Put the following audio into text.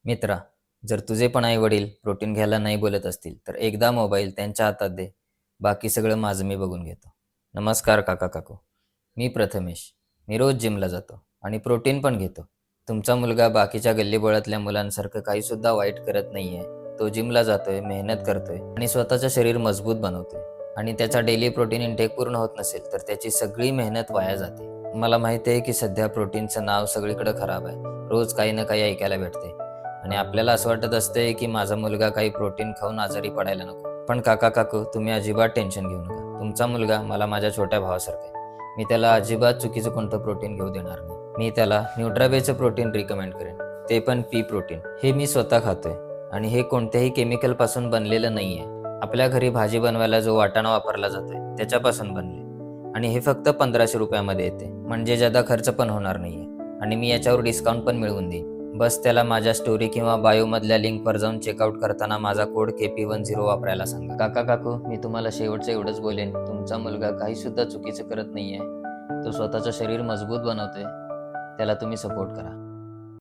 मित्रा, जर तुझे पण आई वडील प्रोटीन घ्यायला नाही बोलत असतील तर एकदा मोबाईल त्यांच्या हातात दे. बाकी सगळं माझं मी बघून घेतो. नमस्कार काका काकू. मी प्रथमेश. मी रोज जिमला जातो आणि प्रोटीन पण घेतो. तुमचा मुलगा बाकीच्या गल्लीबोळातल्या मुलांसारखं काही सुद्धा वाईट करत नाहीये. तो जिमला जातोय, मेहनत करतोय आणि स्वतःचं शरीर मजबूत बनवतोय. आणि त्याचा डेली प्रोटीन इंटेक पूर्ण होत नसेल तर त्याची सगळी मेहनत वाया जाते. मला माहिती आहे की सध्या प्रोटीनचं नाव सगळीकडे खराब आहे. रोज काही ना काही ऐकायला भेटते आणि आपल्याला असं वाटत असते की माझा मुलगा काही प्रोटीन खाऊन आजारी पडायला नको. पण काका काकू, तुम्ही अजिबात टेन्शन घेऊ नका. तुमचा मुलगा मला माझ्या छोट्या भावासारखा आहे. मी त्याला अजिबात चुकीचं कोणतं प्रोटीन घेऊ देणार नाही. मी त्याला न्यूट्राबेचं प्रोटीन रिकमेंड करेन, ते पण पी प्रोटीन. हे मी स्वतः खातोय आणि हे कोणत्याही केमिकल पासून बनलेलं नाहीये. आपल्या घरी भाजी बनवायला जो वाटाणा वापरला जातोय त्याच्यापासून बनले आणि हे फक्त 1500 रुपयामध्ये येते, म्हणजे ज्यादा खर्च पण होणार नाहीये आणि मी याच्यावर डिस्काउंट पण मिळवून देईन. बस त्याला माझ्या स्टोरी किंवा बायोमधल्या लिंकवर जाऊन चेकआउट करताना माझा कोड KP10 वापरायला सांगा. काका काकू, मी तुम्हाला शेवटचं एवढंच बोलेन, तुमचा मुलगा काही सुद्धा चुकीचं करत नाहीये. तो स्वतःचं शरीर मजबूत बनवतोय. त्याला तुम्ही सपोर्ट करा.